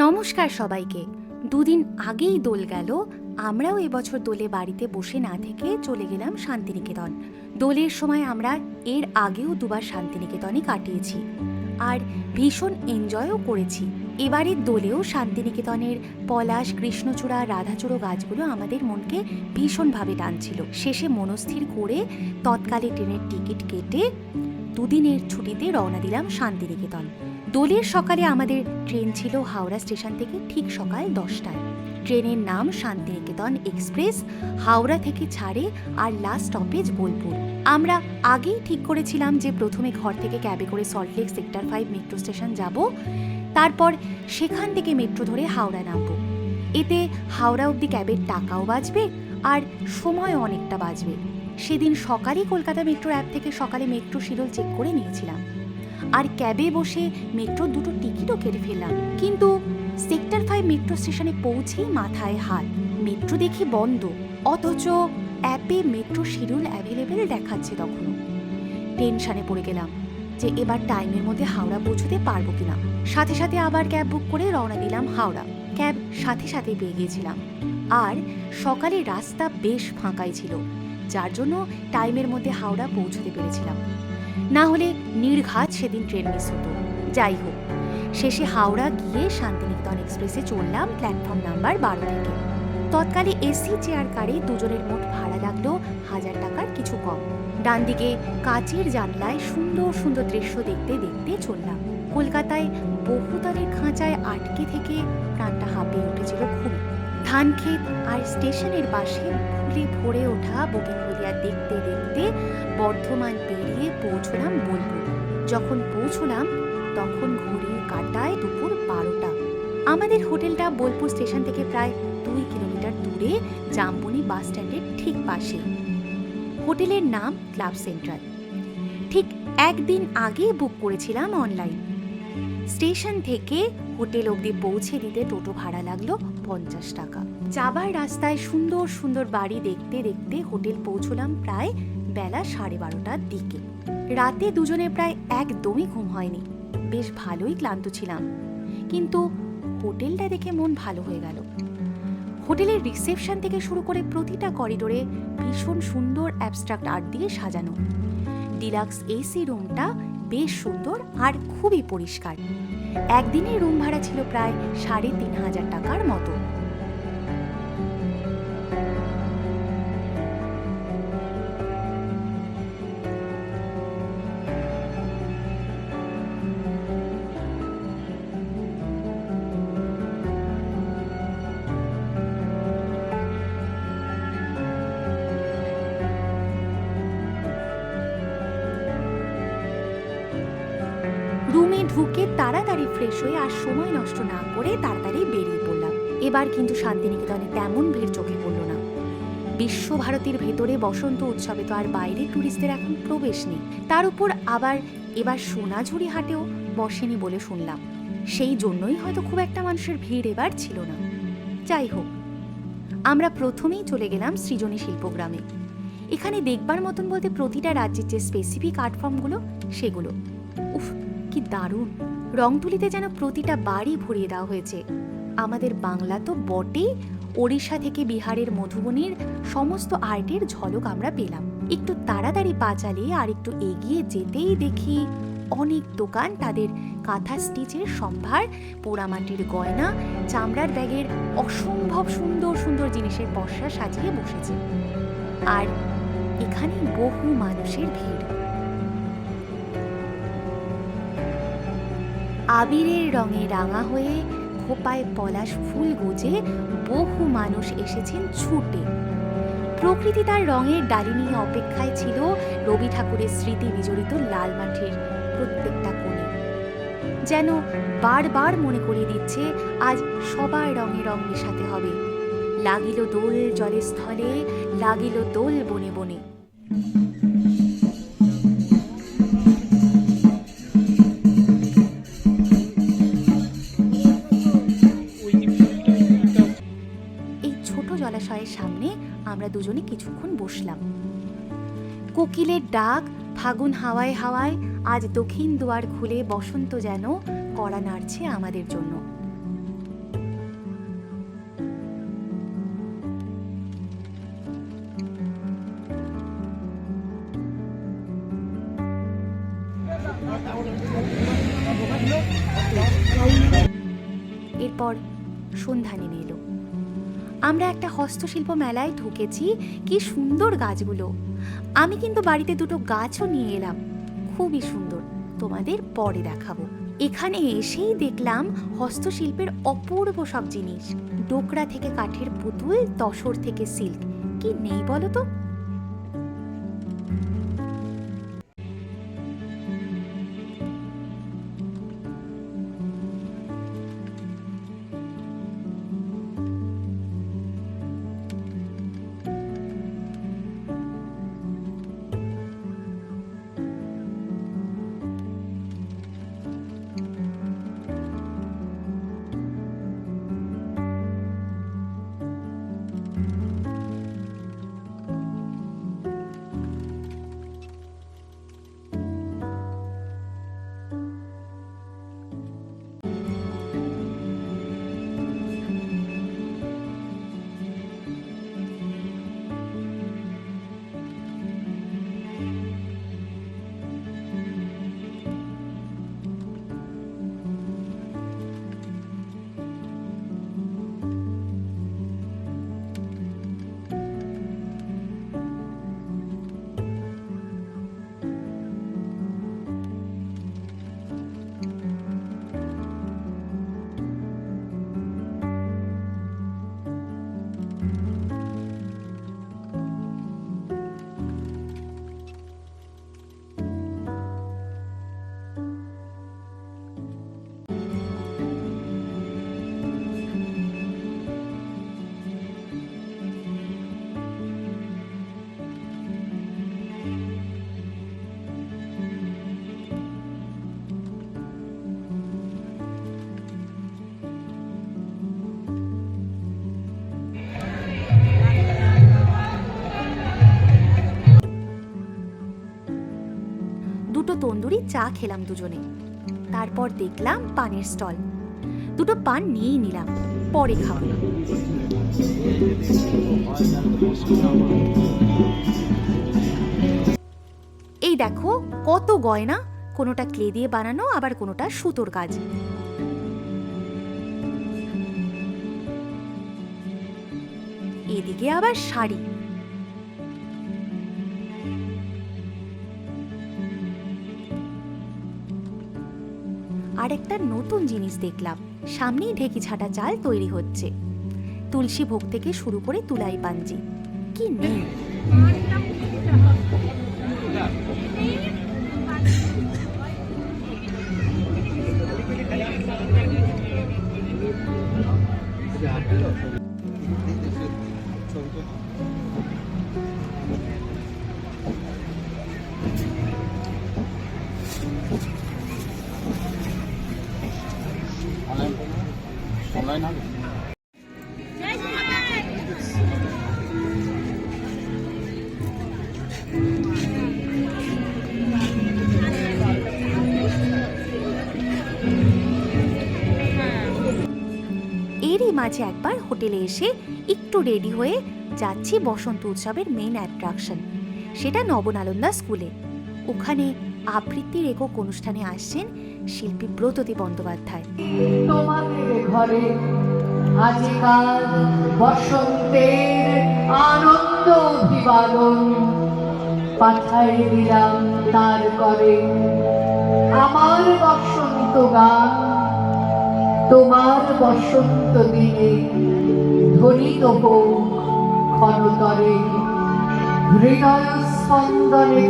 নমস্কার সবাইকে। দুদিন আগেই দোল গেল, আমরাও এবছর দোলে বাড়িতে বসে না থেকে চলে গেলাম শান্তিনিকেতন। দোলের সময় আমরা এর আগেও দুবার শান্তিনিকেতনই কাটিয়েছি আর ভীষণ এনজয়ও করেছি। এবারের দোলেও শান্তিনিকেতনের পলাশ, কৃষ্ণচূড়া, রাধাচূড়ো গাছগুলো আমাদের মনকে ভীষণভাবে টানছিল। শেষে মনস্থির করে তৎকালে ট্রেনের টিকিট কেটে দুদিনের ছুটিতে রওনা দিলাম শান্তিনিকেতন। দোলের সকালে আমাদের ট্রেন ছিল হাওড়া স্টেশন থেকে ঠিক সকাল 10টায়। ট্রেনের নাম শান্তিনিকেতন এক্সপ্রেস, হাওড়া থেকে ছাড়ে আর লাস্ট স্টপেজ বোলপুর। আমরা আগেই ঠিক করেছিলাম যে প্রথমে ঘর থেকে ক্যাবে করে সল্টলেক সেক্টর 5 মেট্রো স্টেশন যাব, তারপর সেখান থেকে মেট্রো ধরে হাওড়া নামব। এতে হাওড়া অবধি ক্যাবের টাকাও বাঁচবে আর সময়ও অনেকটা বাঁচবে। সেদিন সকালেই কলকাতা মেট্রো অ্যাপ থেকে সকালে মেট্রো শিডিউল চেক করে নিয়েছিলাম আর ক্যাবে বসে মেট্রোর দুটো টিকিটও কেটে ফেললাম। কিন্তু সেক্টর 5 মেট্রো স্টেশনে পৌঁছেই মাথায় হাত, মেট্রো দেখি বন্ধ, অথচ অ্যাপে মেট্রো শিডিউল অ্যাভেলেবেল দেখাচ্ছে। তখনও টেনশানে পড়ে গেলাম যে এবার টাইমের মধ্যে হাওড়া পৌঁছতে পারবো কিনা। সাথে সাথে আবার ক্যাব বুক করে রওনা দিলাম হাওড়া। ক্যাব সাথে সাথে পেয়ে গিয়েছিলাম আর সকালে রাস্তা বেশ ফাঁকাই ছিল, যার জন্য টাইমের মধ্যে হাওড়া পৌঁছতে পেরেছিলাম। না হলে নির্ঘাত সেদিন ট্রেন মিস হতো। যাই হোক, শেষে হাওড়া গিয়ে শান্তিনিকেতন এক্সপ্রেসে চললাম প্ল্যাটফর্ম নাম্বার 12 থেকে। তৎকালে এসি চেয়ার কারে দুজনের মোট ভাড়া লাগলো 1000 টাকার কিছু কম। ডান দিকে কাচের জানলায় সুন্দর সুন্দর দৃশ্য দেখতে দেখতে চললাম। কলকাতায় বহুতলের খাঁচায় আটকে থেকে প্রাণটা হাঁপিয়ে উঠেছিল খুব। ধানক্ষেত আর স্টেশনের পাশে ফুলে ভরে ওঠা বোগেনভেলিয়া দেখতে দেখতে বর্ধমান পেরিয়ে পৌঁছলাম বোলপুর। যখন পৌঁছলাম তখন ঘড়ির কাঁটায় দুপুর 12টা। আমাদের হোটেলটা বোলপুর স্টেশন থেকে প্রায় 2 কিলোমিটার দূরে, জামবনি বাস স্ট্যান্ডের ঠিক পাশে। হোটেলের নাম ক্লাব সেন্ট্রাল। ঠিক একদিন আগে বুক করেছিলাম অনলাইন। স্টেশন থেকে হোটেল অবধি পৌঁছে দিতে টোটো ভাড়া লাগলো 50 টাকা। যাবার রাস্তায় সুন্দর সুন্দর বাড়ি দেখতে দেখতে হোটেল পৌঁছলাম প্রায় বেলা 12:30টার দিকে। রাতে দুজনে প্রায় একদমই ঘুম হয়নি, বেশ ভালোই ক্লান্ত ছিলাম, কিন্তু হোটেলটা দেখে মন ভালো হয়ে গেল। হোটেলের রিসেপশন থেকে শুরু করে প্রতিটা করিডোরে ভীষণ সুন্দর অ্যাবস্ট্রাক্ট আর্ট দিয়ে সাজানো। ডিলাক্স এসি রুমটা বেশ সুন্দর আর খুবই পরিষ্কার। একদিনের রুম ভাড়া ছিল প্রায় 3500 টাকার মতো। রুমে ঢুকে তাড়াতাড়ি ফ্রেশ হয়ে আর সময় নষ্ট না করে তাড়াতাড়ি বেরিয়ে পড়লাম। এবার কিন্তু শান্তিনিকেতনে তেমন ভিড় চোখে পড়ল না। বিশ্বভারতীর ভেতরে বসন্ত উৎসবে তো আর বাইরে ট্যুরিস্টদের এখন প্রবেশ নেই। তার উপর আবার এবার সোনাঝুরি হাটেও বসেনি বলে শুনলাম, সেই জন্যই হয়তো খুব একটা মানুষের ভিড় এবার ছিল না। যাই হোক, আমরা প্রথমেই চলে গেলাম সৃজনী শিল্পগ্রামে। এখানে দেখবার মতন বলতে প্রতিটা রাজ্যের যে স্পেসিফিক আর্ট ফর্মগুলো সেগুলো, উফ কি দারুণ! রং তুলিতে যেন প্রতিটা বাড়ি ভরিয়ে দেওয়া হয়েছে। আমাদের বাংলা তো বটেই, ওড়িশা থেকে বিহারের মধুবনীর সমস্ত আর্টের ঝলক আমরা পেলাম। একটু তাড়াতাড়ি পা চালিয়ে আর একটু এগিয়ে যেতেই দেখি অনেক দোকান তাদের কাঁথা স্টিচের সম্ভার, পোড়ামাটির গয়না, চামড়ার ব্যাগের অসম্ভব সুন্দর সুন্দর জিনিসের পসরা সাজিয়ে বসেছে। আর এখানে বহু মানুষের ভিড়। আবিরের রঙে রাঙা হয়ে খোপায় পলাশ ফুল গুজে বহু মানুষ এসেছেন ছুটে। প্রকৃতি তার রঙের ডালি নিয়ে অপেক্ষায় ছিল রবি ঠাকুরের স্মৃতি বিজড়িত লাল মাঠের প্রত্যেকটা কোণে। যেন বারবার মনে করিয়ে দিচ্ছে আজ সবার রঙে রং মেশাতে হবে। লাগিল দোল জলে স্থলে, লাগিল দোল বনে বনে। জলাশয়ের সামনে আমরা দুজনে কিছুক্ষণ বসলাম। কোকিলের ডাক, ফাগুন হাওয়ায় হাওয়ায় আজ দক্ষিণ দুয়ার খুলে বসন্ত যেন কড়া নাড়ছে আমাদের জন্য। এরপর সন্ধ্যা নেমে এলো। আমরা একটা হস্তশিল্প মেলায় ঢুকেছি। কি সুন্দর গাছগুলো! আমি কিন্তু বাড়িতে দুটো গাছও নিয়ে এলাম, খুবই সুন্দর, তোমাদের পরে দেখাবো। এখানে এসেই দেখলাম হস্তশিল্পের অপূর্ব সব জিনিস। ডোকরা থেকে কাঠের পুতুল, তসর থেকে সিল্ক, কি নেই বলো তো। দুটো তন্দুরি চা খেলাম দুজনে। তারপর দেখলাম পানের স্টল, দুটো পান নিয়েই নিলাম, পরে খাবো। এই দেখো কত গয়না, কোনোটা ক্লে দিয়ে বানানো, আবার কোনোটা সুতোর কাজ। এদিকে আবার শাড়ি। আর একটা নতুন জিনিস দেখলাম, সামনেই ঢেকি ছাটা চাল তৈরি হচ্ছে। তুলসী ভোগ থেকে শুরু করে তুলাই পাঞ্জি, কি নেই। এরই মাঝে একবার হোটেলে এসে একটু রেডি হয়ে যাচ্ছি বসন্ত উৎসবের মেইন অ্যাট্রাকশন, সেটা নবনালন্দা স্কুলে। ওখানে আবৃত্তির একক অনুষ্ঠানে আসছেন শিল্পী ব্রততী বন্দ্যোপাধ্যায়। তোমাদের ঘরে আজকাল বসন্তের আনন্দ অভিবাদন পাঠাই দিলাম তার করে আমার বসন্ত গান। তোমার বসন্ত দিনে ধ্বনিত হোক ক্ষণতরে হৃদয় স্পন্দনে।